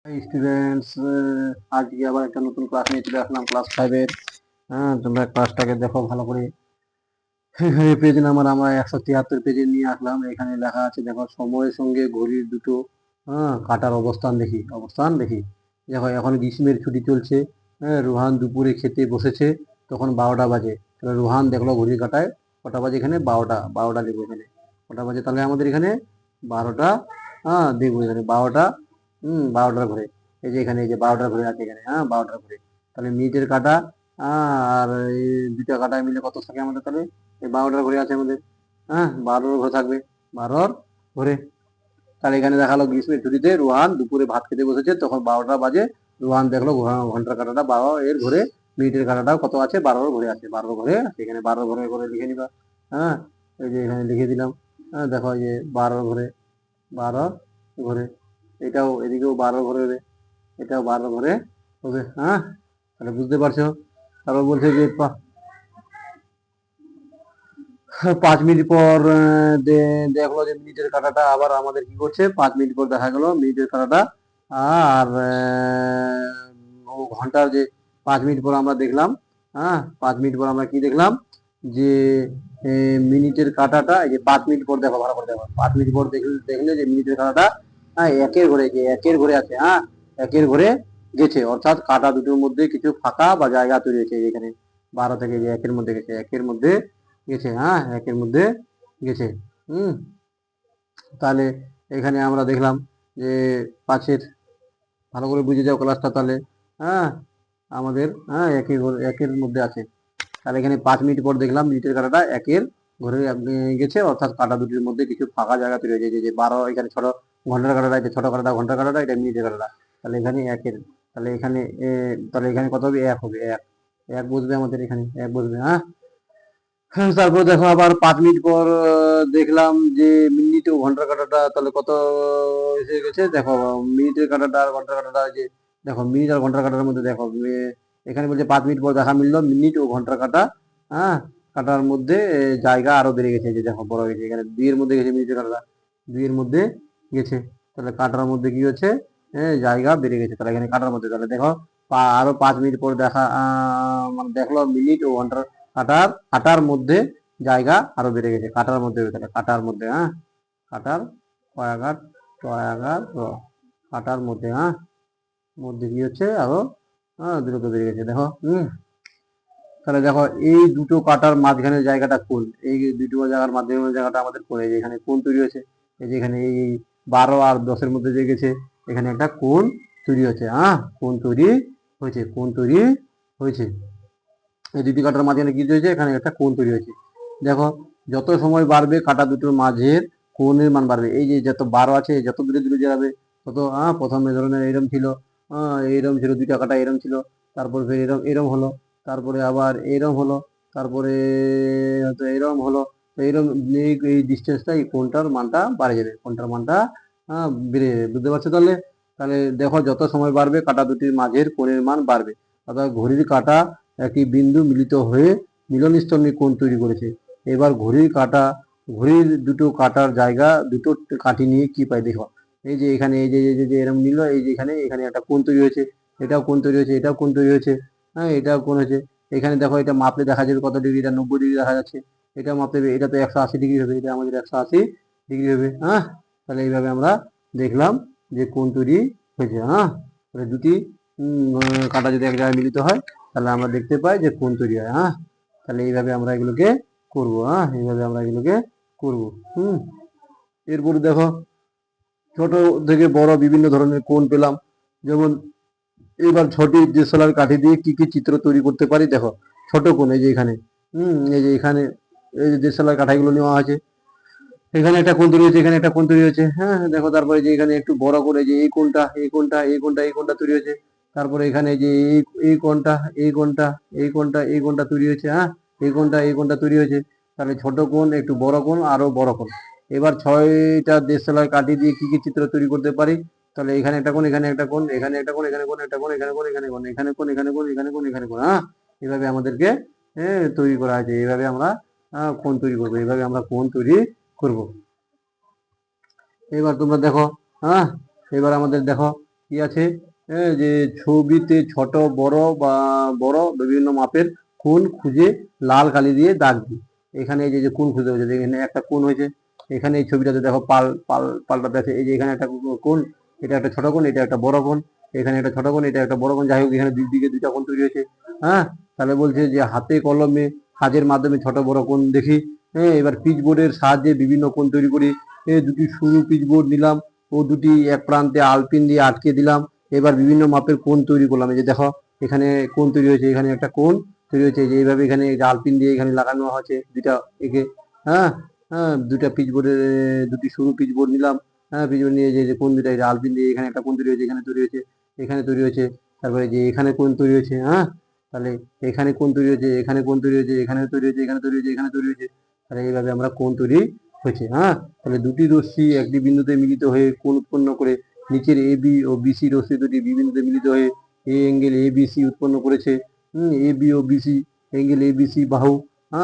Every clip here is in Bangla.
স্টুডেন্টস, আজকে আবার একটা নতুন ক্লাস নিয়ে চলে আসলাম, ক্লাস 5-এর। তোমরা ক্লাসটাকে দেখো ভালো করে। এখানে পেজ নাম্বার আমরা 173 পেজে নিয়ে আসলাম। এখানে লেখা আছে, দেখো, সময়ের সঙ্গে ঘড়ির দুটো কাটার অবস্থান দেখি। দেখো, এখন গ্রীষ্মের ছুটি চলছে। রুহান দুপুরে খেতে বসেছে, তখন 12টা বাজে। তাহলে রুহান দেখলো ঘড়ির কাটায় কটা বাজে, এখানে 12টা দেখবো। এখানে কটা বাজে, তাহলে আমাদের এখানে 12টা দেখবো। এখানে 12টার ঘরে, এই যে এখানে, এই যে 12টার ঘরে আছে এখানে, 12টার ঘরে। তাহলে মিনিটের কাটা আর এই দুইটা কাটায় মিলে কত থাকে আমাদের? তাহলে এই 12টার ঘরে আছে আমাদের। 12র ঘরে থাকবে, 12র ঘরে। তাহলে এখানে দেখালো গ্রীষ্মের ছুটিতে রুহান দুপুরে ভাত খেতে বসেছে, তখন 12টা বাজে। রুহান দেখলো ঘন্টার কাটাটা 12 এর ঘরে, মিনিটের কাটাটাও কত আছে? 12র ঘরে আছে, 12র ঘরে আছে। এখানে 12র ঘরে করে লিখে নিবা। হ্যাঁ, এই যে এখানে লিখে দিলাম। দেখো, এই যে 12র ঘরে, 12র ঘরে। এটাও এদিকেও 12র ঘরে হবে, এটাও 12র ঘরে হবে। তাহলে বুঝতে পারছো। তারপর বলছে যে 5 মিনিট পর দেখলো যে মিনিটের কাঁটাটা আবার আমাদের কি করছে। 5 মিনিট পর দেখা গেল মিনিটের কাঁটাটা আর ও ঘন্টার যে 5 মিনিট পর আমরা দেখলাম। 5 মিনিট পর আমরা কি দেখলাম? যে মিনিটের কাঁটাটা, এই যে 5 মিনিট পর দেখো, ভালো করে দেখো, 5 মিনিট পর দেখলে যে মিনিটের কাঁটাটা একের ঘরে, যে একের ঘরে আছে, একের ঘরে গেছে। অর্থাৎ কাঁটা দুটোর মধ্যে কিছু ফাঁকা বা জায়গা তৈরি হয়েছে। এখানে 12 থেকে যে একের মধ্যে গেছে, একের মধ্যে গেছে, একের মধ্যে গেছে। তাহলে এখানে আমরা দেখলাম যে 5-এর, ভালো করে বুঝে যাও ক্লাসটা তাহলে। আমাদের একের মধ্যে আছে। তাহলে এখানে 5 মিনিট পর দেখলাম মিনিটের কাঁটাটা একের ঘরে গেছে, অর্থাৎ কাঁটা দুটির মধ্যে কিছু ফাঁকা জায়গা তৈরি হয়েছে। যে 12 এখানে ছোট ঘন্টার কাঁটাটা, এটা ছোট কাঁটাটা ঘন্টার কাঁটাটা, এটা মিনিটের কাঁটাটা। তাহলে এখানে একের, তাহলে এখানে কত হবে? এক হবে, এক। এক বসবে আমাদের এখানে, এক বসবে। তারপর দেখো, আবার 5 মিনিট পর দেখলাম যে মিনিট ও ঘন্টার কাঁটাটা তাহলে কত এসে গেছে। দেখো, মিনিটের কাঁটাটা আর ঘন্টার কাঁটাটা, যে দেখো মিনিট আর ঘন্টার কাঁটার মধ্যে দেখো, এখানে বলছে 5 মিনিট পর দেখা মিললো মিনিট ও ঘন্টার কাঁটা, কাঁটার মধ্যে জায়গা আরো বেড়ে গেছে। যে দেখো, বড় গেছে, এখানে 2-এর মধ্যে গেছে মিনিটের কাঁটাটা, 2-এর মধ্যে গেছে। তাহলে কাঁটার মধ্যে কি হচ্ছে? জায়গা বেড়ে গেছে। তাহলে এখানে কাঁটার মধ্যে, তাহলে দেখো আরো 5 মিনিট পর দেখা মানে দেখলো মিনিট ও ঘন্টার কাটার মধ্যে জায়গা আরো বেড়ে গেছে। কাটার মধ্যে, তাহলে কাটার মধ্যে, কাটার কয়াঘাত টয়াঘাত র, কাটার মধ্যে, মধ্যে কি হচ্ছে? আরো দ্রুত বেড়ে গেছে। দেখো, তাহলে দেখো, এই দুটো কাটার মাঝখানের জায়গাটা কোন? এই দুটো জায়গার মাঝখানের জায়গাটা আমাদের কোন? এই যে এখানে কোন তৈরি হয়েছে। এই যে এখানে এই 12 আর 10-এর মধ্যে যে গেছে, এখানে একটা কোণ তৈরি হয়েছে। কোণ তৈরি হয়েছে, কোণ তৈরি হয়েছে। এই দুটি কাটার মাঝখানে কি হয়েছে? এখানে একটা কোণ তৈরি হয়েছে। দেখো, যত সময় বাড়বে কাটা দুটোর মাঝের কোণের মান বাড়বে। এই যে যত 12 আছে, যত দূরে দূরে যাবে তত, প্রথমে ধরনের এরম ছিল, এরম ছিল, দুইটা কাটা এরম ছিল, তারপর ফের এরম এরম হলো, তারপরে আবার এরম হলো, তারপরে হয়তো এরম হলো। এইরকম এই ডিস্টেন্সটা, এই কোণটার মানটা বাড়ে যাবে, কোণটার মানটা বেড়ে যাবে। বুঝতে পারছো তাহলে? তাহলে দেখো, যত সময় বাড়বে কাটা দুটির মাঝের কোণের মান বাড়বে। অর্থাৎ ঘড়ির কাঁটা একটি বিন্দু মিলিত হয়ে মিলনস্থল নিয়ে কোণ তৈরি করেছে। এবার ঘড়ির দুটো কাটার জায়গা, দুটো কাঠি নিয়ে কি পাই দেখো। এই যে এখানে, এই যে এরকম নিল, এই যে এখানে এখানে একটা কোণ তৈরি হয়েছে, এটাও কোণ তৈরি হয়েছে, এটাও কোণ তৈরি হয়েছে। এটাও কোণ হয়েছে। এখানে দেখো, এটা মাপলে দেখা যাবে কত ডিগ্রি, এটা 90 ডিগ্রি দেখা যাচ্ছে। এটা মাপতে হবে, এটা তো 180 ডিগ্রি হবে, এটা আমাদের 180 ডিগ্রি হবে। তাহলে এইভাবে আমরা দেখলাম যে কোণ তৈরি হয়েছে। তাহলে দুটি কাঁটা যদি এক জায়গায় মিলিত হয়, তাহলে আমরা দেখতে পাই যে কোণ তৈরি হয়। তাহলে এইভাবে আমরা এগুলোকে করবো। এইভাবে আমরা এগুলোকে করবো। এরপরে দেখো, ছোট থেকে বড় বিভিন্ন ধরনের কোণ পেলাম। যেমন এবার ছোট ডিএসএলআর কাঠি দিয়ে কি কি চিত্র তৈরি করতে পারি। দেখো, ছোট কোণ, এই যে এখানে, এই যে এখানে, এই যে ডিএসএলআর কাঠাগুলো নেওয়া আছে, এখানে একটা কোণ তৈরি হয়েছে, এখানে একটা কোণ তৈরি হয়েছে। দেখো, তারপরে যে এখানে একটু বড় করে যে এই কোণটা, এই কোণটা, এই কোণটা, এই কোণটা তৈরি হয়েছে। তারপরে এখানে যে এই কোণটা, এই কোণটা, এই কোণটা, এই কোণটা তৈরি হয়েছে। এই কোণটা, এই কোণটা তৈরি হয়েছে। তাহলে ছোট কোণ, একটু বড় কোণ, আরো বড় কোণ। এবার 6টা দেশলাই কাঠি দিয়ে কি কি চিত্র তৈরি করতে পারি। তাহলে এখানে একটা কোণ, এখানে একটা কোণ, এখানে একটা কোণ, এখানে কোণ, একটা কোণ, এখানে কোণ, এখানে কোণ, এখানে কোণ, এখানে কোণ, এখানে কোণ, এখানে কোণ। এভাবে আমাদেরকে তৈরি করা আছে। এইভাবে আমরা কোণ তৈরি করবো, এইভাবে আমরা কোণ তৈরি করব। এবার তোমরা দেখো, এবার আমাদের দেখো, কি আছে, যে ছবিতে ছোট বড় বা বড় বিভিন্ন মাপের কোণ খুঁজে লাল কালি দিয়ে দাগ দিই। এখানে এই যে কোণ খুঁজে হয়েছে, এখানে একটা কোণ হয়েছে, এখানে এই ছবিটাতে দেখো পাল্টাতে আছে, এই যে এখানে একটা কোণ, এটা একটা ছোট কোণ, এটা একটা বড় কোণ, এখানে একটা ছোট কোণ, এটা একটা বড় কোণ, যাই হোক এখানে দুই দিকে দুইটা কোণ তৈরি হয়েছে। হ্যাঁ, তাহলে বলছে যে হাতে কলমে কাজের মাধ্যমে ছোট বড় কোণ দেখি। হ্যাঁ, এবার পিচবোর্ডের সাহায্যে বিভিন্ন কোণ তৈরি করি। দুটি সরু পিচবোর্ড নিলাম ও দুটি এক প্রান্তে আলপিন দিয়ে আটকে দিলাম। এবার বিভিন্ন মাপের কোণ তৈরি করলাম। এই যে দেখো এখানে কোণ তৈরি হয়েছে, এখানে একটা কোণ তৈরি হয়েছে, যে এইভাবে এখানে আলপিন দিয়ে এখানে লাগানো হয়েছে দুইটা একে। হ্যাঁ, হ্যাঁ, দুটা পিচবোর্ডের দুটি সরু পিচবোর্ড নিলাম। হ্যাঁ, পিচবোর্ড নিয়ে যে কোণ দুটা আলপিন দিয়ে এখানে একটা কোণ তৈরি হয়েছে, এখানে তৈরি হয়েছে, এখানে তৈরি হয়েছে, তারপরে যে এখানে কোণ তৈরি হয়েছে। হ্যাঁ, তাহলে এখানে কোণ তৈরি হয়েছে, এখানে কোণ তৈরি হয়েছে, এখানে তৈরি হয়েছে, এখানে তৈরি হয়েছে, এখানে তৈরি হয়েছে। তাহলে এইভাবে আমরা কোণ তৈরি হয়েছে। হ্যাঁ, তাহলে দুটি রশ্মি একটি বিন্দুতে মিলিত হয়ে কোণ উৎপন্ন করে নিচের এ বি ও বিসি রশ্মি দুটি বিন্দুতে মিলিত হয়ে এ অ্যাঙ্গেল এ বিসি উৎপন্ন করেছে। এ বি ও বিসি অ্যাঙ্গেল এ বিসি বাহু।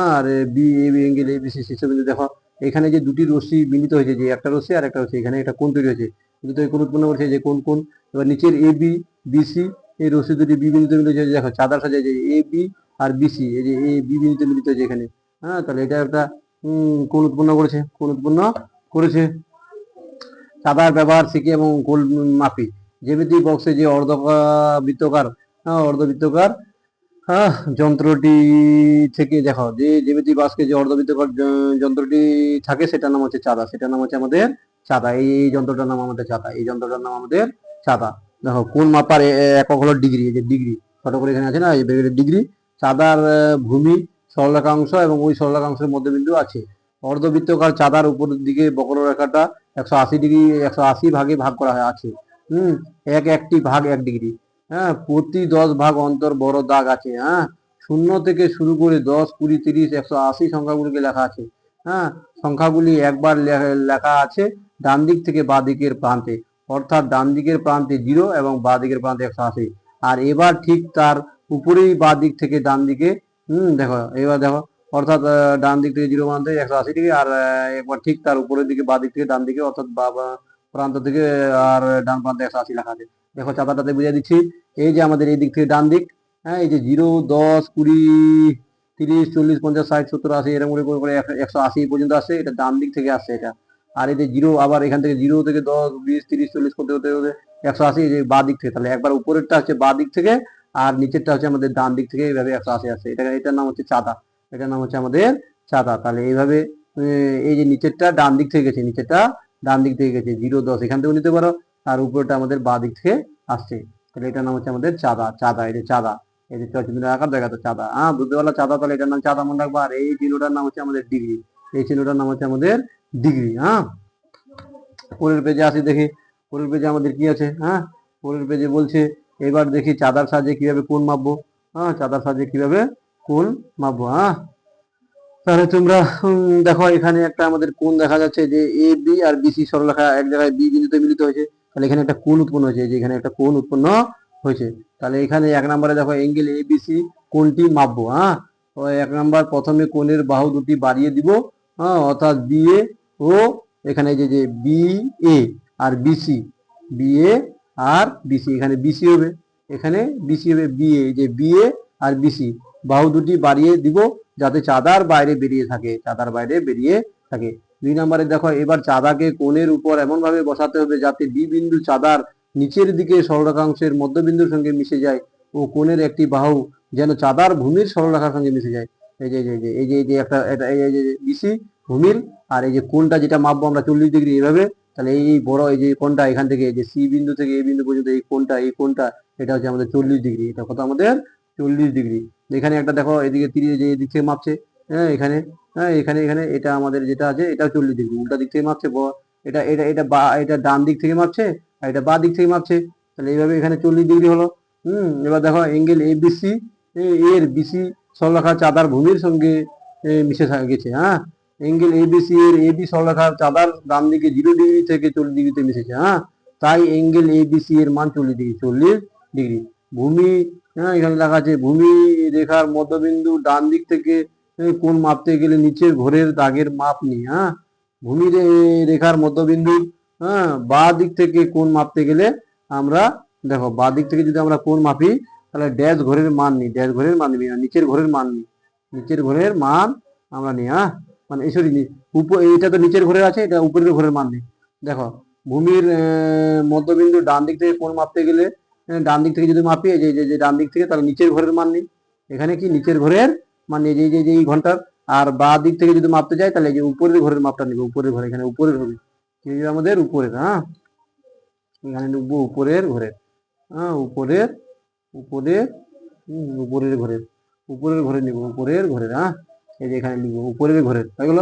আর B A B angle A BC শীর্ষবিন্দু। দেখো এখানে যে দুটি রশ্মি মিলিত হয়েছে, যে একটা রশ্মি আর একটা রশ্মি, এখানে একটা কোণ তৈরি হয়েছে, দুটো কোণ উৎপন্ন করেছে, যে কোণ কোণ। এবার নিচের এ বি বিসি এই রশ্মি দুটি বি বিন্দুতে মিলিত হয়েছে, দেখো চাঁদার সাজে যে এ বি আর বিসি, এই যে এ বি বিন্দুতে মিলিত হয়েছে এখানে। হ্যাঁ, তাহলে এটা একটা কোণ উৎপন্ন করেছে, কোণ উৎপন্ন করেছে। চাঁদার ব্যবহার শিখি এবং গোল মাপি। জ্যামিতি বক্সে যে অর্ধবৃত্তাকার অর্ধবৃত্তাকার যন্ত্রটি থেকে দেখো, যে জ্যামিতি বাক্সে যে অর্ধবৃত্তাকার যন্ত্রটি থাকে সেটার নাম হচ্ছে চাঁদা, সেটার নাম হচ্ছে আমাদের চাঁদা। এই যন্ত্রটার নাম আমাদের চাঁদা, এই যন্ত্রটার নাম আমাদের চাঁদা। দেখো কোন মাপার একক হলো ডিগ্রি, এই যে ডিগ্রি ছোট করে এখানে আছে না, এই ডিগ্রি। চাঁদার ভূমি সরলরেখাংশ এবং ওই সরলরেখাংশের মধ্যবিন্দু আছে। অর্ধবৃত্তাকার চাঁদার উপরের দিকে বক্ররেখাটা 180 ডিগ্রি 180 ভাগে ভাগ করা হয় আছে। একটি ভাগ 1 ডিগ্রি। হ্যাঁ, প্রতি 10 ভাগ অন্তর বড় দাগ আছে। হ্যাঁ, 0 থেকে শুরু করে 10, 20, 30, 180 সংখ্যাগুলিকে লেখা আছে। হ্যাঁ, সংখ্যাগুলি একবার লেখা আছে ডান দিক থেকে বাঁ দিকের প্রান্তে, অর্থাৎ ডান দিকের প্রান্তে 0 এবং বাঁ দিকের প্রান্তে 180। আর এবার ঠিক তার উপরেই বাঁ দিক থেকে ডান দিকে, দেখো এবার দেখো, অর্থাৎ ডান দিক থেকে 0 প্রান্তে 180 ডিগ্রি, আর একবার ঠিক তার উপরের দিকে বাঁ দিক থেকে ডান দিকে, অর্থাৎ প্রান্ত থেকে আর ডান প্রান্তে 180 লেখা আছে। দেখো চাঁদাটাতে বুঝিয়ে দিচ্ছি, এই যে আমাদের এই দিক থেকে ডান দিক, হ্যাঁ, এই যে 0, 10, 20, 30, 40, 50, 60, 70, 80 এরকম করে 180 পর্যন্ত আসছে, এটা ডান দিক থেকে আসছে এটা। আর এই যে 0 আবার এখান থেকে 0 থেকে 10, 20, 30, 40 করতে হতে হতে 180, এই যে বাঁ দিক থেকে, তাহলে একবার উপরেরটা হচ্ছে বাঁ দিক থেকে আর নিচেরটা হচ্ছে আমাদের ডান দিক থেকে, এইভাবে 180 আসছে। এটার নাম হচ্ছে চাঁদা, এটার নাম হচ্ছে আমাদের চাঁদা। তাহলে এইভাবে এই যে নিচেরটা ডান দিক থেকে গেছে, নিচেরটা ডান দিক থেকে গেছে, 0, 10 এখান থেকে নিতে পারো, আর উপরটা আমাদের বাঁ দিক থেকে আসছে। তাহলে এটার নাম হচ্ছে আমাদের চাঁদা, চাঁদা, এই যে চাঁদা, এই যে চন্দ্র আকার দেখাতো চাঁদা। হ্যাঁ, বুঝতে পারলো চাঁদা, তাহলে এটার নাম চাঁদা মনে রাখবো। আর এই চিহ্নটার নাম হচ্ছে আমাদের ডিগ্রি, এই চিহ্নটার নাম হচ্ছে আমাদের ডিগ্রি। হ্যাঁ, পরের পেজে আসি, দেখি পরের পেজে আমাদের কি আছে। হ্যাঁ, পরের পেজে বলছে এবার দেখি চাঁদার সাহায্যে কিভাবে কোণ মাপবো। হ্যাঁ, চাঁদার সাহায্যে কিভাবে কোণ মাপবো। হ্যাঁ, তাহলে তোমরা দেখো এখানে একটা আমাদের কোণ দেখা যাচ্ছে, যে এ বি আর বিসি সরলরেখা এক জায়গায় বি বিন্দুতে মিলিত হয়েছে, তাহলে এখানে একটা কোণ উৎপন্ন হয়েছে, যে এখানে একটা কোণ উৎপন্ন হয়েছে। তাহলে এখানে 1 নম্বরে দেখো অ্যাঙ্গেল এ বিসি কোণটি মাপবো। হ্যাঁ, তো 1 নম্বর প্রথমে কোণের বাহু দুটি বাড়িয়ে দিব। হ্যাঁ, অর্থাৎ বি এ ও এখানে যে B A R BC, B A R BC, এখানে বিসি হবে, এখানে বিসি হবে, বি এ, যে বি এ আর বিসি বাহু দুটি বাড়িয়ে দিব যাতে চাঁদার বাইরে বেরিয়ে থাকে, চাঁদার বাইরে বেরিয়ে থাকে। 2 নম্বরে দেখো এবার চাঁদাকে কোণের উপর এমন ভাবে বসাতে হবে যাতে বি বিন্দু চাঁদার নিচের দিকে সরলরেখাংশের মধ্যবিন্দুর সঙ্গে মিশে যায় ও কোণের একটি বাহু যেন চাঁদার ভূমির সরলরেখার সঙ্গে মিশে যায়। এই যে একটা এই যে বিসি ভূমির, আর এই যে কোণটা যেটা মাপবো আমরা 40 ডিগ্রি এভাবে। তাহলে এই বড় এই যে কোণটা এখান থেকে এই যে সি বিন্দু থেকে এই বিন্দু পর্যন্ত এই কোণটা এটা হচ্ছে আমাদের 40 ডিগ্রি, এটা কত আমাদের 40 ডিগ্রি। এখানে একটা দেখো এদিকে 30, যে এদিক থেকে মাপছে। হ্যাঁ, এখানে, হ্যাঁ, এখানে এটা আমাদের যেটা আছে এটা 40 ডিগ্রি, উল্টা দিক থেকে মাপছে। এটা এটা এটা বা এটা ডান দিক থেকে মাপছে আর এটা বাঁ দিক থেকে মাপছে। তাহলে এইভাবে এখানে 40 ডিগ্রি হলো। এবার দেখো অ্যাঙ্গেল এ বিসি এর বিসি সরলরেখা চাঁদার ভূমির সঙ্গে মিশে গেছে। হ্যাঁ, অ্যাঙ্গেল এ বিসি এর এ বি সরলরেখা চাঁদার ডান দিকে 0 ডিগ্রি থেকে 40 ডিগ্রিতে মিশেছে। হ্যাঁ, তাই অ্যাঙ্গেল এ বিসি এর মান 40 ডিগ্রি, 40 ডিগ্রি। ভূমি, হ্যাঁ, এখানে লেখা আছে ভূমি রেখার মধ্যবিন্দু ডান দিক থেকে কোণ মাপতে গেলে নিচের ঘরের দাগের মাপ নিই। হ্যাঁ, ভূমি রেখার মধ্যবিন্দু, হ্যাঁ, বাঁ দিক থেকে কোণ মাপতে গেলে আমরা দেখো বাঁ দিক থেকে যদি আমরা কোণ মাপি তাহলে ড্যাশ ঘরের মান নিই, ড্যাশ ঘরের মান নিবি না, নিচের ঘরের মান নিই, নিচের ঘরের মান আমরা নিই। হ্যাঁ, মানে এই সরি এটা তো নিচের ঘরের আছে, এটা উপরের ঘরের মান নিই। দেখো ভূমির মধ্যবিন্দু ডান দিক থেকে কোণ মাপতে গেলে ডান দিক থেকে যদি মাপি এই যে ডান দিক থেকে, তাহলে নিচের ঘরের মান নিই। এখানে কি নিচের ঘরের মান নিই, যে এই ঘন্টার। আর বাঁ দিক থেকে যদি মাপতে যাই তাহলে এই যে উপরের ঘরের মাপটা নিব, উপরের ঘরে, এখানে উপরের হবে আমাদের উপরের। হ্যাঁ, এখানে নিব উপরের ঘরের। হ্যাঁ, উপরের উপরের উপরের ঘরের, উপরের ঘরে নিব, উপরের ঘরের। হ্যাঁ, এই যে এখানে নিব উপরের ঘরের হয়ে গেল।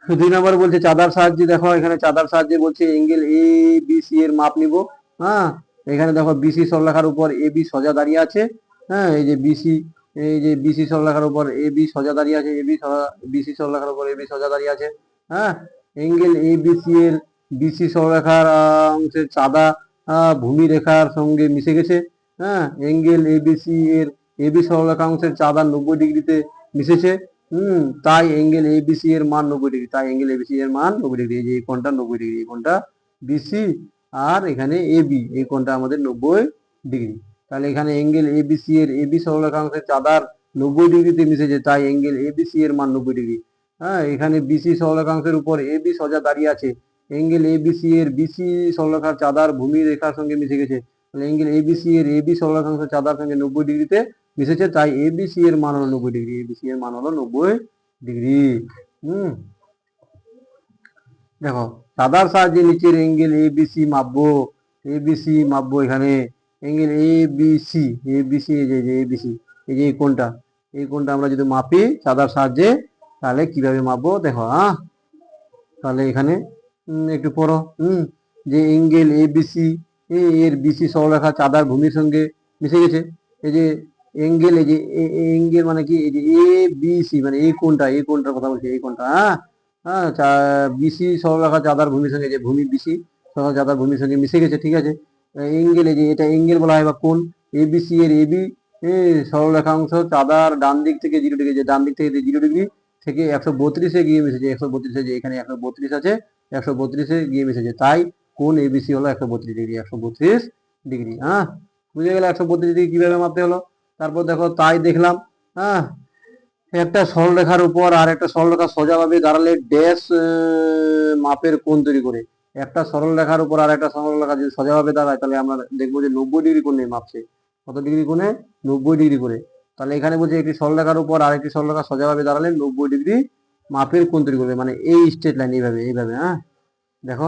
2 নম্বর বলছে চাঁদার সাহায্যে, দেখো এখানে চাঁদার সাহায্যে বলছে এঙ্গেল এ বি সি এর মাপ নিব। হ্যাঁ, এখানে দেখো বিসি সরলরেখার উপর এ বি সোজা দাঁড়িয়ে আছে। হ্যাঁ, এই যে বিসি সরলরেখার উপর এ বি সোজা দাঁড়িয়ে আছে, বিসি সরলরেখার উপর এ বি সোজা দাঁড়িয়ে আছে। হ্যাঁ, এঙ্গেল এ বি সি এর বিসি সরলরেখার অংশের চাঁদা ভূমি রেখার সঙ্গে মিশে গেছে। হ্যাঁ, এঙ্গেল এ বি সি এর এ বি সরলরেখা অংশের চাঁদা 90 ডিগ্রিতে মিশেছে। তাই এঙ্গেল এবিসি এর মান 90 ডিগ্রি, তাই এঙ্গেল এবিসি এর মান 90 ডিগ্রি। এই যে এই কোণটা 90 ডিগ্রি, এই কোণটা বিসি, আর এখানে এবি, এই কোণটা আমাদের 90 ডিগ্রি। তাহলে এখানে এঙ্গেল এবিসি এর এবি সরলরেখাংশের চাঁদার 90 ডিগ্রিতে মিশেছে, তাই এঙ্গেল এবিসি এর মান 90 ডিগ্রি। হ্যাঁ, এখানে বিসি সরলরেখাংশের উপর এবি সোজা দাঁড়িয়ে আছে, এঙ্গেল এবিসি এর বিসি সরলরেখার চাঁদার ভূমি রেখার সঙ্গে মিশে গেছে, তাহলে এঙ্গেল এবিসি এর এবি সরলরেখাংশের চাঁদার সঙ্গে 90 ডিগ্রিতে মিশেছে, তাই এবিসি এর মান হলো 90 ডিগ্রি, এবিসি এর মান হলো 90 ডিগ্রি। দেখো চাঁদার সাহায্যে নিচের এঙ্গেল এবিসি মাপবো, এবিসি মাপবো। এখানে এঙ্গেল এবিসি, এবিসি এই যে এবিসি, এই যে এই কোণটা আমরা যদি মাপি চাঁদার সাহায্যে তাহলে কিভাবে মাপবো দেখো। হ্যাঁ, তাহলে এখানে একটু পড়ো। যে এঙ্গেল এবিসি এর বিসি সরলরেখা চাঁদার ভূমির সঙ্গে মিশে গেছে। এই যে এঙ্গেল, এই যে এঙ্গেল মানে কি, এই যে এ বি সি মানে এই কোণটার কথা বলছি, এই কোণটা। হ্যাঁ, বিসি সরলরেখা চাঁদার ভূমির সঙ্গে, যে ভূমি বিসি সরলরেখা চাঁদার ভূমির সঙ্গে মিশে গেছে, ঠিক আছে। এঙ্গেল, এই যে এটা এঙ্গেল বলা হয় বা কোণ, এবিসি এর এবি সরলরেখাংশ চাঁদার ডান দিক থেকে 0 ডিগ্রি, যে ডান দিক থেকে 0 ডিগ্রি থেকে 132-এ গিয়ে মিশেছে, 132-এ, যে এখানে 132 আছে, 132-এ গিয়ে মিশেছে, তাই কোণ এবিসি হলো 132 ডিগ্রি, 132 ডিগ্রি। হ্যাঁ, বুঝে গেলে 132 ডিগ্রি কিভাবে মাপতে হলো। তারপর দেখো তাই দেখলাম। হ্যাঁ, একটা সরলরেখার উপর আর একটা সরলরেখা সোজাভাবে দাঁড়ালে ড্যাশ মাপের কোণ তৈরি করে। একটা সরলরেখার উপর আর একটা সরলরেখা যদি সোজাভাবে দাঁড়ায় তাহলে আমরা দেখবো যে 90 ডিগ্রি কোণে মাপছে। কত ডিগ্রি কোণে? 90 ডিগ্রি করে। তাহলে এখানে বলছে একটি সরলরেখার উপর আর একটি সরলরেখা সোজাভাবে দাঁড়ালে 90 ডিগ্রি মাপের কোণ তৈরি করবে, মানে এই স্ট্রেট লাইন, এইভাবে। হ্যাঁ, দেখো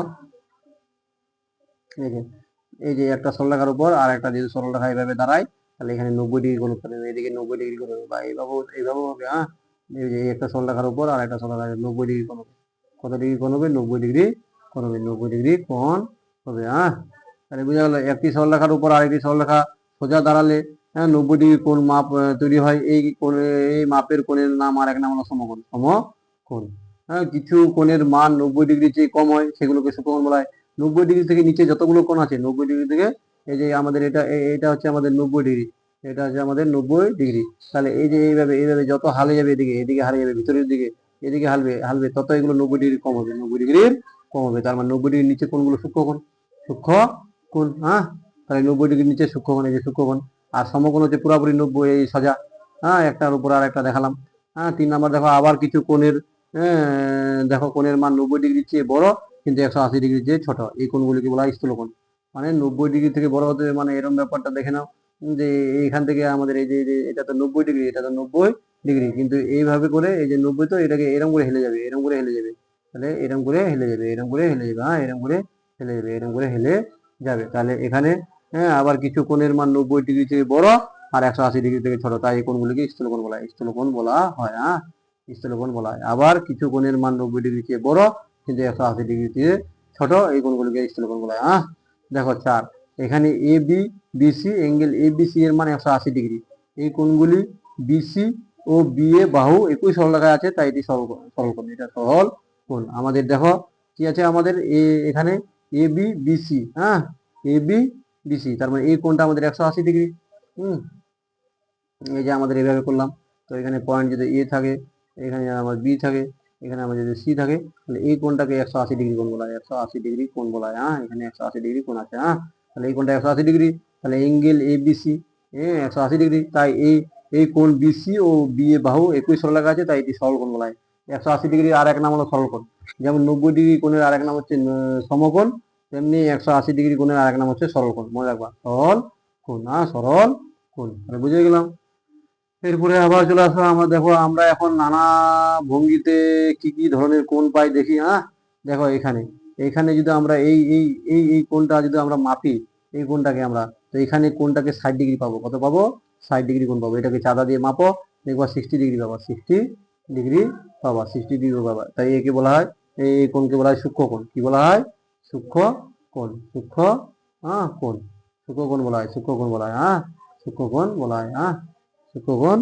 এই যে একটা সরলরেখার উপর আর একটা যদি সরলরেখা এইভাবে দাঁড়ায় তাহলে এখানে 90 ডিগ্রি কোণ করবে, এদিকে 90 ডিগ্রি কোণ হবে, বা এইভাবেও হবে। হ্যাঁ, এই যে একটা সরলরেখার উপর আর একটা সরলরেখা 90 ডিগ্রি কোণ হবে। কত ডিগ্রি কোণ হবে? 90 ডিগ্রি কোণ হবে, 90 ডিগ্রি কোণ হবে। হ্যাঁ, তাহলে বোঝা গেল একটি সরলরেখার উপর আরেকটি সরলরেখা সোজা দাঁড়ালে 90 ডিগ্রি কোণ মাপ তৈরি হয়। এই কোণে, এই মাপের কোণের নাম আর এক নাম হলো সমকোণ, সমকোণ। হ্যাঁ, কিছু কোণের মান 90 ডিগ্রির চেয়ে কম হয়, সেগুলোকে সূক্ষ্মকোণ বলা হয়। 90 ডিগ্রি থেকে নিচে যতগুলো কোণ আছে 90 ডিগ্রি থেকে, এই যে আমাদের এটা হচ্ছে আমাদের 90 ডিগ্রি, এটা হচ্ছে আমাদের 90 ডিগ্রি। তাহলে এই যে এইভাবে যত হালে যাবে, এদিকে হারিয়ে যাবে, ভিতরের দিকে এদিকে হালবে তত এগুলো 90 ডিগ্রি কম হবে, 90 ডিগ্রির কম হবে। তার মানে 90 ডিগ্রির নিচে কোণগুলো সূক্ষ্মকোণ, সূক্ষ্মকোণ। হ্যাঁ, তাহলে 90 ডিগ্রির নিচে সূক্ষ্মকোণ, এই যে সূক্ষ্মকোণ। আর সমকোণ হচ্ছে পুরোপুরি 90, এই সোজা। হ্যাঁ, একটার উপর আর একটা দেখালাম। হ্যাঁ, 3 নাম্বার দেখো আবার কিছু কোণের, দেখো কোণের মান 90 ডিগ্রির চেয়ে বড় কিন্তু 180 ডিগ্রির চেয়ে ছোট, এই কোণগুলিকে বলা হয় স্থূলকোণ। মানে 90 ডিগ্রি থেকে বড় হতে, মানে এরকম ব্যাপারটা দেখে নাও যে এইখান থেকে আমাদের এই যে এটা তো 90 ডিগ্রি, এটা তো 90 ডিগ্রি, কিন্তু এইভাবে করে এই যে 90, তো এটাকে এরকম করে হেলে যাবে, এরকম করে হেলে যাবে, তাহলে এরকম করে হেলে যাবে, এরকম করে হেলে যাবে। হ্যাঁ, এরকম করে হেলে যাবে, এরকম করে হেলে যাবে। তাহলে এখানে আবার কিছু কোণের মান 90 ডিগ্রি থেকে বড় আর 180 ডিগ্রি থেকে ছোট, তাই এই কোণগুলিকে স্থূলকোণ বলা হয়, স্থূলকোণ বলা হয়। হ্যাঁ, স্থূলকোণ বলা হয়। আবার কিছু কোণের মান 90 ডিগ্রি থেকে বড় কিন্তু 180 ডিগ্রি থেকে ছোট, এই কোণগুলিকে স্থূলকোণ বলা হয়। হ্যাঁ, দেখো 4, এখানে A B BC, angle A BC এর মান 180 ডিগ্রি। এই কোণগুলি বিসি ও বি এ বাহু একই সরলরেখায় আছে, তাই এটি সরলকোণ, এটা সরল কোণ। আমাদের দেখো কি আছে, আমাদের এখানে এ বি বিসি। হ্যাঁ, এ বি বিসি, তার মানে এই কোণটা আমাদের 180 ডিগ্রি। এই যে আমাদের এইভাবে করলাম। তো এখানে পয়েন্ট যদি এ থাকে, এখানে আমার বি থাকে, এখানে আমার যদি সি থাকে, তাহলে এই কোণটাকে 180 ডিগ্রি কোণ বলা হয়, 180 ডিগ্রি কোণ বলা হয়। হ্যাঁ, এখানে 180 ডিগ্রি কোণ আছে। হ্যাঁ, তাহলে এই কোণটা 180 ডিগ্রি, তাহলে অ্যাঙ্গেল এবিসি 180 ডিগ্রি। তাই এই কোণ বিসি ও বি এ বাহু একই সরলরেখা আছে, তাই এটি সরল কোণ বলা হয়। 180 ডিগ্রি আর এক নাম হলো সরল কোণ। যেমন 90 ডিগ্রি কোণের আর এক নাম হচ্ছে সমকোণ, তেমনি 180 ডিগ্রি কোণের আর এক নাম হচ্ছে সরল কোণ। মনে রাখবা, সরল কোণ, সরল কোণ। তাহলে বুঝে গেলাম। এরপরে আবার চলে আসো, আমরা দেখো আমরা এখন নানা ভঙ্গিতে কি কি ধরনের কোণ পাই দেখি। দেখো এখানে যদি আমরা এই কোণটা যদি আমরা মাপি, এই কোণটাকে আমরা, তো এখানে কোণটাকে 60 ডিগ্রি পাবো। কত পাবো? 60 ডিগ্রি কোণ পাবো। এটাকে চাঁদা দিয়ে মাপো, দেখবা 60 ডিগ্রি পাবা, 60 ডিগ্রি পাবা, 60 ডিগ্রি পাবা। তাই একে বলা হয়, এই কোণকে বলা হয় সূক্ষ্ম কোণ। কি বলা হয়? সূক্ষ্ম কোণ। সূক্ষ্ম কোণ, সূক্ষ্ম কোণ বলা হয়, সূক্ষ্ম কোণ বলা হয়, সূক্ষ্ম কোণ বলা হয়, সূক্ষ্মকোণ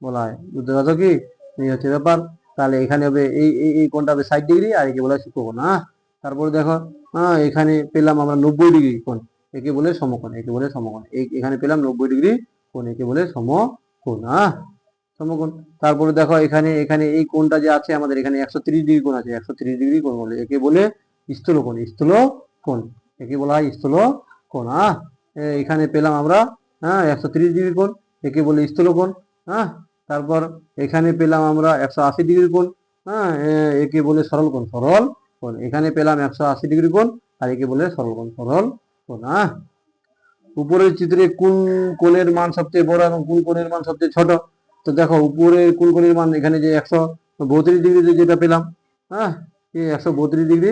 বলা হয়। বুঝতে পারছো কি? এই হচ্ছে ব্যাপার। তাহলে এখানে হবে এই কোণটা হবে 60 ডিগ্রি, আর একে বলে সূক্ষ্মকোণ। তারপরে দেখো, এখানে পেলাম আমরা 90 ডিগ্রি কোণ, একে বলে সমকোণ। একে বলে সমকোণ। এখানে পেলাম 90 ডিগ্রি কোণ, একে বলে সমকোণ। সমকোণ। তারপরে দেখো এখানে এখানে এই কোণটা যে আছে আমাদের, এখানে 130 ডিগ্রি কোণ আছে, 130 ডিগ্রি কোণ বলে, একে বলে স্থূলকোণ। স্থূলকোণ, একে বলা হয় স্থূলকোণ। এখানে পেলাম আমরা 130 ডিগ্রি কোণ, একে বলে স্থূলকোণ। তারপর এখানে পেলাম আমরা 180 ডিগ্রি কোণ, একে বলে সরল কোণ। সরল কোণ। এখানে পেলাম 180 ডিগ্রি কোণ, আর একে বলে সরল কোণ। সরল কোণ। উপরের চিত্রে কোন কোণের মান সবচেয়ে বড় এবং কোন কোণের মান সবচেয়ে ছোট? তো দেখো উপরের কোন কোণের মান, এখানে যে 132 ডিগ্রি যেটা পেলাম, এই 132 ডিগ্রি,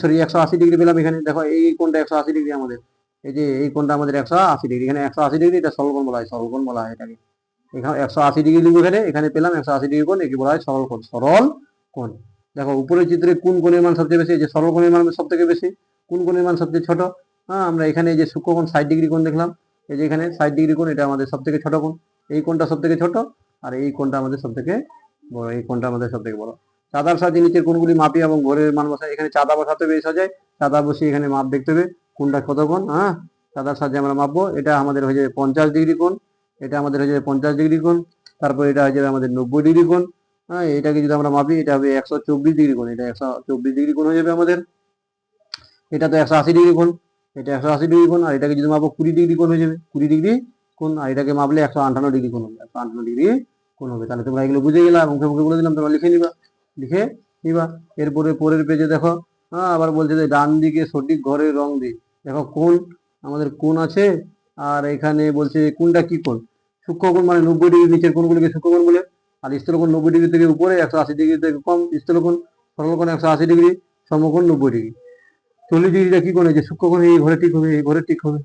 সরি 180 ডিগ্রি পেলাম। এখানে দেখো এই কোণটা 180 ডিগ্রি আমাদের, এই যে এই কোণটা আমাদের 180 ডিগ্রি, এখানে 180 ডিগ্রি, এটা সরল কোণ বলা হয়। সরল কোণ বলা হয় এটাকে। এখানে 180 ডিগ্রি লিখবো, এখানে পেলাম 180 ডিগ্রি কোণ, একে বলা হয় সরল কোণ। সরল কোণ। দেখো উপরের চিত্রে কোন কোণের মান সবচেয়ে বেশি? এই যে সরল কোণের মান সব থেকে বেশি। কোন কোণের মান সবচেয়ে ছোট? আমরা এখানে এই যে সূক্ষ্মকোণ 60 ডিগ্রি কোণ দেখলাম, এই যে এখানে 60 ডিগ্রি কোণ, এটা আমাদের সব থেকে ছোট কোণ। এই কোণটা সব থেকে ছোট, আর এই কোণটা আমাদের সব থেকে বড়। এই কোণটা আমাদের সব থেকে বড়। চাঁদার সাহায্যে নিচের কোণগুলি মাপি এবং ঘরের মান বসাই। এখানে চাঁদা বসাতে হবে, সহজে চাঁদা বসিয়ে এখানে মাপ দেখতে হবে কোনটা কত কোণ। চাঁদার সাহায্যে আমরা মাপবো। এটা আমাদের হয়ে যাবে 50 ডিগ্রি কোণ, এটা আমাদের হয়ে যাবে 50 ডিগ্রি কোণ। তারপর এটা হয়ে যাবে আমাদের 90 ডিগ্রি কোণ। এটাকে যদি আমরা মাপি, এটা হবে 124 ডিগ্রি কোণ। এটা 124 ডিগ্রি কোণ হয়ে যাবে আমাদের। এটা তো 180 ডিগ্রি কোণ, এটা 180 ডিগ্রি কোণ। আর এটাকে যদি মাপো 20 ডিগ্রি কোণ হয়ে যাবে, 20 ডিগ্রি কোণ। আর এটাকে মাপলে 158 ডিগ্রি কোণ হবে, 158 ডিগ্রি কোণ হবে। তাহলে তোমরা এগুলো বুঝে গেলা, মুখে মুখে বলে দিলাম, তোমরা লিখে নিবা। এরপরে পরের পেজে দেখো, আবার বলছে যে ডান দিকে সঠিক ঘরের রং দিই। দেখো কোণ, আমাদের কোণ আছে, আর এখানে বলছে কোনটা কি কোণ? সূক্ষ্মকোণ মানে 90 ডিগ্রি, নিচের কোণগুলিকে সূক্ষ্মকোণ বলে। আর স্থূলকোণ 90 ডিগ্রি থেকে উপরে, 180 ডিগ্রি থেকে কম স্থূলকোণ। সরলকোণ 180 ডিগ্রি, সমকোণ 90 ডিগ্রি। 40 ডিগ্রিটা কি কোণে? যে সূক্ষ্মকোণে এই ঘরে ঠিক হবে, এই ঘরে ঠিক হবে।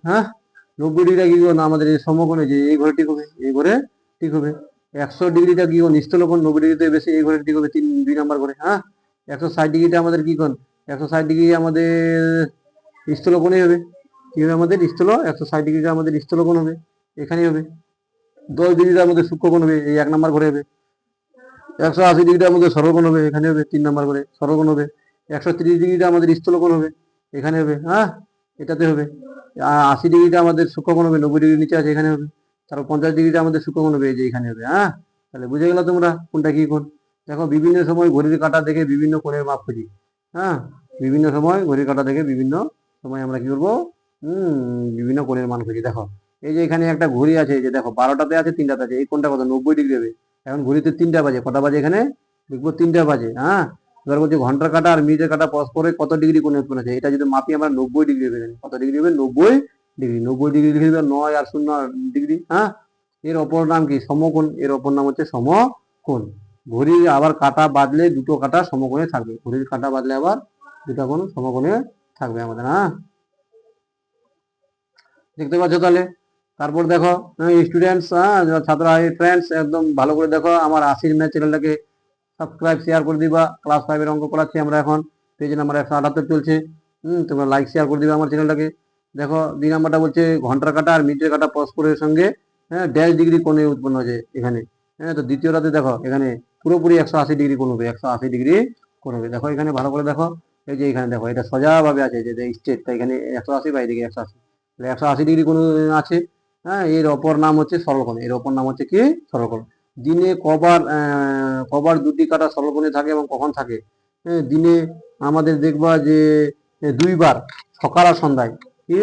90 ডিগ্রিটা কি কোণ? আমাদের এই সমকোণে, যে এই ঘরে ঠিক হবে, এই ঘরে ঠিক হবে। 100 ডিগ্রিটা কি কোণ? স্থূলকোণ 90 ডিগ্রিতে বেশি, এই ঘরে ঠিক হবে, 2 নাম্বার করে। 160 ডিগ্রিটা আমাদের কি কোণ? 160 ডিগ্রি আমাদের স্থূলকোণই হবে। কি হবে আমাদের? 160 ডিগ্রিটা আমাদের স্থূলকোণ হবে, এখানে হবে। 10 ডিগ্রিটা আমাদের সূক্ষ্মকোণ হবে, এই 1 নাম্বার করে হবে। 180 ডিগ্রিটা আমাদের সরলকোণ হবে, এখানে হবে, 3 নাম্বার করে সরলকোণ হবে। 130 ডিগ্রিটা আমাদের স্থূলকোণ হবে, এখানে হবে। এটাতে হবে। 80 ডিগ্রিটা আমাদের সূক্ষ্মকোণ হবে, 90 ডিগ্রি নিচে আছে, এখানে হবে। তারপর 50 ডিগ্রিটা আমাদের সূক্ষ্মকোণ হবে, এই যে এখানে হবে। তাহলে বুঝে গেল তোমরা কোনটা কি কোণ। দেখো বিভিন্ন সময় ঘড়ির কাঁটা দেখে বিভিন্ন কোণের মাপ খুঁজি। বিভিন্ন সময় ঘড়ির কাঁটা দেখে বিভিন্ন সময় আমরা কি করবো? বিভিন্ন কোণের মান খুঁজি। দেখো এই যে এখানে একটা ঘড়ি আছে, এই যে দেখো 12টাতে আছে, 3টাতে আছে, এই কোণটা কত? 90 ডিগ্রি হবে। এখন ঘড়িতে 3টা বাজে, কটা বাজে? এখানে লিখবো 3টা বাজে। এবার বলছে ঘন্টার কাঁটা আর মিনিটের কাঁটা পরস্পরে কত ডিগ্রি কোণে উৎপন্ন আছে? এটা যদি মাপি আমরা 90 ডিগ্রি হবে। কত ডিগ্রি হবে? 90 ডিগ্রি। 90 ডিগ্রি লিখে দিবে, 9 আর 0 ডিগ্রি। এর অপর নাম কি? সমকোণ। এর অপর নাম হচ্ছে সমকোণ। ঘড়ির আবার কাঁটা বাদলে দুটো কাঁটা সমকোণে থাকবে। ঘড়ির কাঁটা বাদলে আবার দুটো কোণ সমকোণে থাকবে আমাদের। দেখতে পাচ্ছ তাহলে। তারপর দেখো স্টুডেন্টস, ছাত্র ফ্রেন্ডস, একদম ভালো করে দেখো, আমার আশির ম্যাথ চ্যানেলটাকে সাবস্ক্রাইব শেয়ার করে দিবা। ক্লাস 5-এর অঙ্ক করাচ্ছি আমরা এখন, পেজ নাম্বার 178 চলছে। তোমরা লাইক শেয়ার করে দিবা আমার চ্যানেলটাকে। দেখো 2 নাম্বারটা বলছে ঘন্টার কাঁটা আর মিনিটের কাঁটা পরস্পরের সঙ্গে ড্যাশ ডিগ্রি কোণে উৎপন্ন হয়েছে এখানে। তো দ্বিতীয়টাতে দেখো এখানে পুরোপুরি 180 ডিগ্রি কোণ হবে, 180 ডিগ্রি কোণ হবে। দেখো এখানে ভালো করে দেখো, এই যে এখানে দেখো এটা সোজাভাবে আছে, যে স্ট্রেট, তাই এখানে 180, বা এদিকে 180, 180 ডিগ্রি কোণ আছে। এর অপর নাম হচ্ছে সরলকোণ। এর অপর নাম হচ্ছে কি? সরলকোণ। দিনে কবার দুটি কাঁটা সরলকোণে থাকে এবং কখন থাকে? দিনে আমাদের দেখবা যে 2বার, সকাল আর সন্ধ্যায়। কি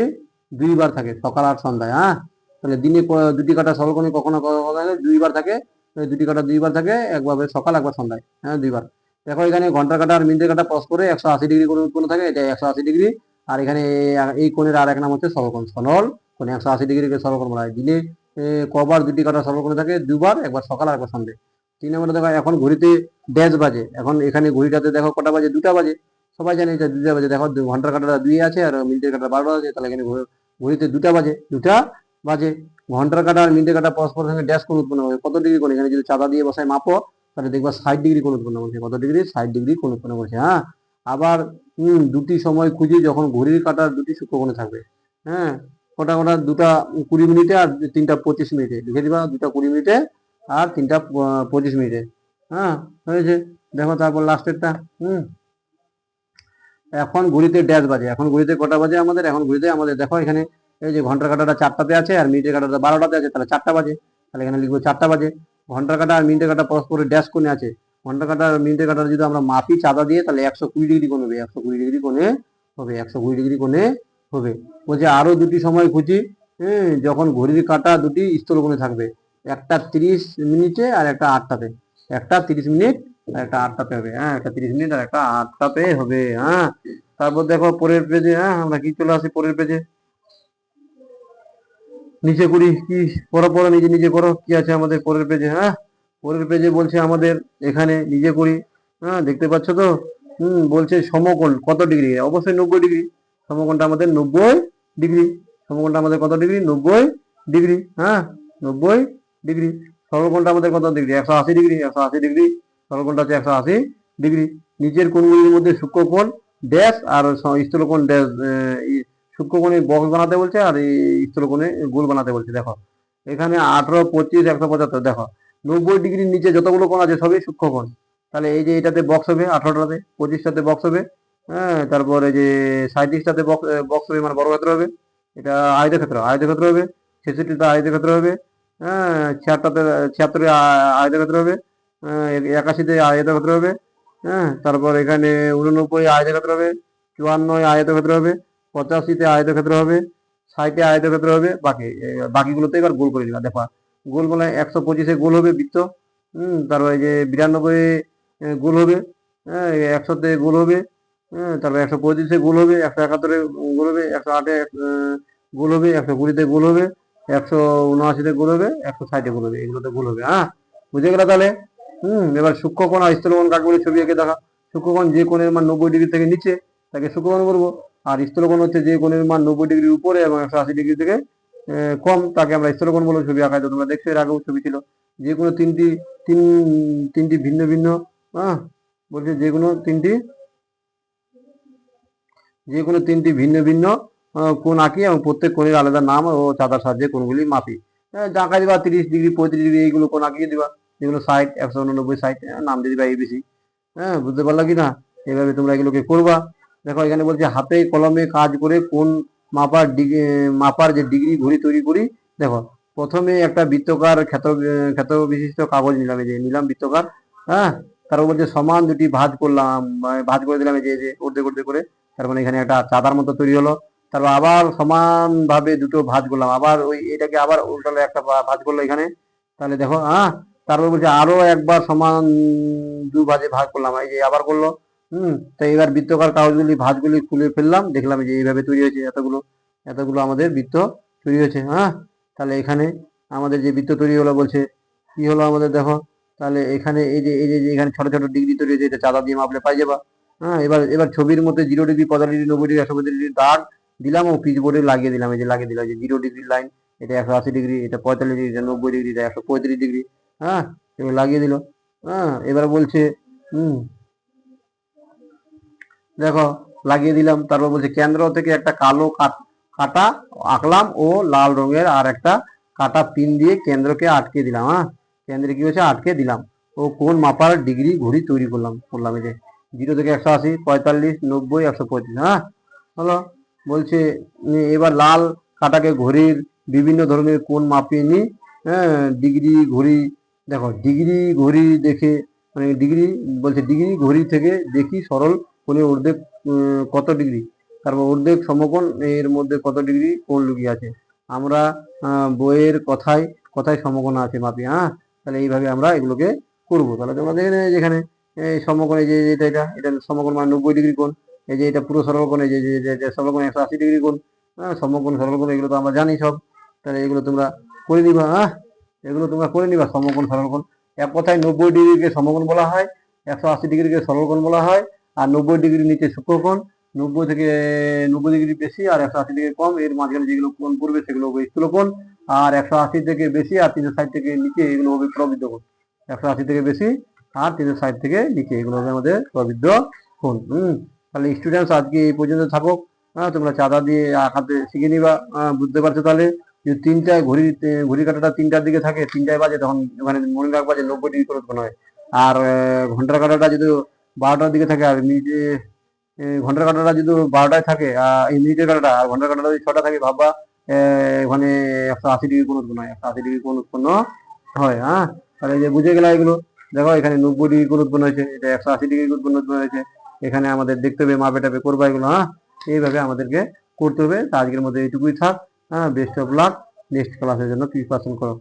দুইবার থাকে, সকাল আর সন্ধ্যায়। হ্যাঁ, তাহলে দিনে দুটি কাটা সরলকোণে কখনো কখনো থাকে দুইবার থাকে, দুটি কাটা দুইবার থাকে, একবার সকাল একবার সন্ধ্যায়। হ্যাঁ, দুইবার। দেখো এখানে ঘন্টার কাটা আর মিনিটের কাটা পরস্পরে 180 ডিগ্রি করে উৎপন্ন থাকে, এটা 180 ডিগ্রি। আর এখানে এই কোণের আর এক নাম হচ্ছে সরলকোণ, সরল কোণ। 180 ডিগ্রিকে সরলকোণ বলা হয়। দিনে কবার দুটি কাটা সরলকোণে থাকে? দুবার, একবার সকাল আর একবার সন্ধ্যে। 3 নম্বরে দেখো এখন ঘড়িতে ড্যাশ বাজে। এখন এখানে ঘড়িটাতে দেখো কটা বাজে? 2টা বাজে। সবাই জানে এটা 2টা বাজে। দেখো ঘন্টার কাটাটা 2 আছে আর মিনিটের কাটা 12 আছে, তাহলে এখানে ঘড়িতে 2টা বাজে, 2টা বাজে। ঘন্টার কাটা আর মিনিটের কাটা পরস্পর সঙ্গে ড্যাশ কোণ উৎপন্ন হবে। কত ডিগ্রি কোণ? এখানে যদি চাঁদা দিয়ে বসায় মাপো, তাহলে দেখবা 60 ডিগ্রি কোণ উৎপন্ন করছে। কত ডিগ্রি? 60 ডিগ্রি কোণ উৎপন্ন করছে। হ্যাঁ, আবার দুটি সময় খুঁজি যখন ঘড়ির কাটার দুটি সূক্ষ্মকোণে থাকবে। হ্যাঁ, কটা কটা? 2টা 20 মিনিটে আর 3টা 25 মিনিটে। লিখে দিবা 2টা 20 মিনিটে আর 3টা 25 মিনিটে। হ্যাঁ, হয়েছে। দেখো তারপর লাস্টেরটা। এখন ঘড়িতে ড্যাশ বাজে। এখন ঘড়িতে কটা বাজে আমাদের? এখন ঘড়িতে আমাদের দেখো এখানে এই যে ঘন্টার কাটাটা 4টাতে আছে আর মিনিটের কাটাটা 12টাতে আছে, তাহলে 4টা বাজে। তাহলে এখানে লিখবো 4টা বাজে। ঘন্টার কাটা আর মিনিটের কাটা পরস্পরের ড্যাশ কোণে আছে। ঘন্টার কাটা আর মিনিটের কাটা যদি আমরা মাপি চাঁদা দিয়ে, তাহলে 120 ডিগ্রি কোণ হবে। 120 ডিগ্রি কোণে হবে। 120 ডিগ্রি কোণে হবে। বলছে আরো দুটি সময় খুঁজি যখন ঘড়ির কাটা দুটি স্থলকোণে থাকবে। একটা 30 মিনিটে আর একটা 8টাতে। একটা 30 মিনিট আর একটা 8টাতে হবে। হ্যাঁ, একটা 30 মিনিট আর একটা 8টাতে হবে। হ্যাঁ, তারপর দেখো পরের পেজে। হ্যাঁ, আমরা কি চলে আসি পরের পেজে। নিচে করি কি? পড়ো পড়ো, নিজে নিজে করো। কি আছে আমাদের পরের পেজে? হ্যাঁ, পরের পেজে বলছে আমাদের এখানে নিজে করি। হ্যাঁ, দেখতে পাচ্ছ তো? বলছে সমকোণ কত ডিগ্রি? অবশ্যই 90 ডিগ্রি। সমকোণটা আমাদের 90 ডিগ্রি। সমকোণটা আমাদের কত ডিগ্রি? 90 ডিগ্রি। হ্যাঁ, 90 ডিগ্রি। সরলকোণটা আমাদের কত ডিগ্রি? 180 ডিগ্রি। 180 ডিগ্রি। সরলকোণটা হচ্ছে 180 ডিগ্রি। নিচের কোণগুলির মধ্যে সূক্ষ্মকোণ ড্যাশ আর স্থূলকোণ ড্যাশ। সূক্ষ্মকোণে বক্স বানাতে বলছে আর এই স্থূলকোণে গোল বানাতে বলছে। দেখো এখানে 18, 25, 175। দেখো 90 ডিগ্রির নিচে যতগুলো কোণ আছে সবই সূক্ষ্মকোণ। তাহলে এই যে এটাতে বক্স হবে 18টাতে, 25টাতে বক্স হবে। হ্যাঁ, তারপরে যে 37টাতে বক্স হবে, মানে বর্গক্ষেত্র হবে। এটা আয়তক্ষেত্র, আয়তক্ষেত্র হবে। 66টা আয়তক্ষেত্র হবে। হ্যাঁ, 76 আয়তক্ষেত্র হবে। 81তে আয়তক্ষেত্র হবে। হ্যাঁ, তারপর এখানে 89 আয়তক্ষেত্র হবে। 54 আয়তক্ষেত্র হবে। 85তে আয়তক্ষেত্র হবে। 60-এ আয়তক্ষেত্র হবে। বাকিগুলোতে এবার গোল করে দিবা। দেখো গোল বলে 125-এ গোল হবে বৃত্ত। তারপরে যে 92 গোল হবে। হ্যাঁ, 100-তে গোল হবে। হ্যাঁ, তারপর 135-এ গোল হবে। 171-এ গোল হবে। 108-এ গোল হবে। 120-তে গোল হবে। 179-তে গোল হবে। 160-এ গোল হবে। এগুলোতে গোল হবে। হ্যাঁ, বুঝে গেল তাহলে? এবার সূক্ষ্মকোণ আর স্থূলকোণ কাকে বলে ছবি এঁকে দেখা। সূক্ষ্মকোণ যে কোণের মান 90 ডিগ্রি থেকে নিচে তাকে সূক্ষ্মকোণ বলবো। আর স্থূলকোণ হচ্ছে যে কোণের মান 90 ডিগ্রির উপরে এবং 180 ডিগ্রি থেকে কম, তাকে আমরা স্থূলকোণ বলবো। ছবি আঁকায় তো তোমরা দেখছো, এর আগেও ছবি ছিল। যে কোনো তিনটি ভিন্ন ভিন্ন। হ্যাঁ, বলছে যে কোনো তিনটি ভিন্ন ভিন্ন কোণ আঁকি এবং প্রত্যেক কোণের আলাদা নাম ও চাঁদার সাহায্যে কোণগুলি মাপি। আঁকা দিবা 30 ডিগ্রি, 35 ডিগ্রি, এইগুলো কোণ আঁকিয়ে দিবা। যেগুলো 60, 189, 60 নাম দিয়ে দিবা ABC। হ্যাঁ, বুঝতে পারলা কি না? এইভাবে তোমরা এগুলোকে করবা। দেখো এখানে বলছে হাতে কলমে কাজ করে কোণ মাপার যে ডিগ্রি ঘড়ি তৈরি করি। দেখো প্রথমে একটা বৃত্তকার ক্ষেত্র বিশিষ্ট কাগজ নিলাম। এই যে নিলাম বৃত্তকার। হ্যাঁ, তারপর বলছে সমান দুটি ভাঁজ করলাম, ভাঁজ করে দিলাম এই যে অর্ধেক অর্ধেক করে। তার মানে এখানে একটা চাঁদার মতো তৈরি হলো। তারপর আবার সমান ভাবে দুটো ভাঁজ করলাম, আবার ওই এটাকে আবার উল্টালে একটা ভাঁজ করলো এখানে। তাহলে দেখো। হ্যাঁ, তারপর বলছে আরো একবার সমান দু ভাঁজে ভাগ করলাম, এই যে আবার করলো। তো এবার বৃত্তকার কাগজগুলি ভাঁজগুলি খুলে ফেললাম, দেখলাম যে এইভাবে তৈরি হয়েছে। এতগুলো এতগুলো আমাদের বৃত্ত তৈরি হয়েছে। হ্যাঁ, তাহলে এখানে আমাদের যে বৃত্ত তৈরি হলো, বলছে কি হলো আমাদের দেখো। তাহলে এখানে এই যে এখানে ছোট ছোট ডিগ্রি তৈরি হয়েছে, এটা চাঁদা দিয়ে মাপলে পাই যাবা। হ্যাঁ, এবার ছবির মধ্যে 0 ডিগ্রি, 45 ডিগ্রি, 90 ডিগ্রি, 135 ডিগ্রি দাগ দিলাম ও পিচ বোর্ডে লাগিয়ে দিলাম। এই যে লাগিয়ে দিলাম যে 0 ডিগ্রি লাইন, এটা 180 ডিগ্রি, এটা 45 ডিগ্রি, এটা 90 ডিগ্রি, এটা 135 ডিগ্রি। হ্যাঁ, এবার লাগিয়ে দিল। হ্যাঁ, এবার বলছে দেখো লাগিয়ে দিলাম। তারপর বলছে কেন্দ্র থেকে একটা কালো কাটা আঁকলাম ও লাল রঙের আর একটা কাটা পিন দিয়ে কেন্দ্রকে আটকে দিলাম। হ্যাঁ, কেন্দ্রে কি হচ্ছে? আটকে দিলাম। ও কোণ মাপার ডিগ্রি ঘড়ি তৈরি করলাম এই যে 0 থেকে 180, 45, 90, 135। হ্যাঁ, হলো। বলছে এবার লাল কাটাকে ঘড়ির বিভিন্ন ধরনের কোণ মাপিয়ে নি। হ্যাঁ, ডিগ্রি ঘড়ি। দেখো ডিগ্রি ঘড়ি দেখে, মানে ডিগ্রি বলছে ডিগ্রি ঘড়ি থেকে দেখি সরল কোণের ঊর্ধ্বে কত ডিগ্রি। তারপর অর্ধেক সমকোণ এর মধ্যে কত ডিগ্রি কোণ লুকিয়ে আছে। আমরা বইয়ের কথায় কথায় সমকোণ আছে মাপি। তাহলে এইভাবে আমরা এগুলোকে করবো। তাহলে তোমরা দেখে নেবে যেখানে এই সমকোণ, এই যে এটা সমকোণ মানে 90 ডিগ্রি কোণ। এই যে এটা পুরো সরলকোণ, এই যে সরলকোণ 180 ডিগ্রি কোণ। সমকোণ সরলকোণ এগুলো তো আমরা জানি সব। তাহলে এগুলো তোমরা করে নিবা। এগুলো তোমরা করে নিবা, সমকোণ সরলকোণ। এক কথায় 90 ডিগ্রিকে সমকোণ বলা হয়, 180 ডিগ্রিকে সরলকোণ বলা হয়, আর 90 ডিগ্রি নিচে সূক্ষ্মকোণ, 90 ডিগ্রি বেশি আর 180 ডিগ্রি কম, এর মাঝখানে যেগুলো কোণ পড়বে সেগুলো হবে স্থূলকোণ। আর 180 থেকে বেশি আর 360 থেকে নিচে এগুলো হবে প্রবৃদ্ধ কোণ। 180 থেকে বেশি আর 360 থেকে নিচে এগুলো হবে আমাদের প্রবৃদ্ধ কোণ। তাহলে স্টুডেন্টস আজকে এই পর্যন্ত থাকো। তোমরা চাঁদা দিয়ে আঁকাতে শিখে নিবা। বুঝতে পারছো? তাহলে যদি তিনটায় ঘড়ি কাঁটাটা 3টার দিকে থাকে, 3টায় বাজে, তখন ওখানে মনে রাখবা যে 90 ডিগ্রি কোণ হয়। আর ঘন্টার কাঁটাটা যদি 12টার দিকে থাকে, আর মিনিটে ঘন্টার কাঁটাটা যদি 12টায় থাকে, এই মিনিটের কাঁটাটা, আর ঘন্টার কাঁটাটা যদি 6টা থাকে, ভাববা ওখানে 180 ডিগ্রি কোণ উৎপন্ন হয়, 180 ডিগ্রি কোণ উৎপন্ন হয়। তাহলে যে বুঝে গেলা এগুলো। দেখো এখানে 90 ডিগ্রি কোণ উৎপন্ন হয়েছে, এটা 180 ডিগ্রি উৎপন্ন হয়েছে। এখানে আমাদের দেখতে হবে, মাপে টাপে করবা এগুলো। এইভাবে আমাদেরকে করতে হবে। তা আজকের মধ্যে এইটুকুই থাক। Best of luck. নেক্সট ক্লাসের জন্য প্রিপারেশন করো।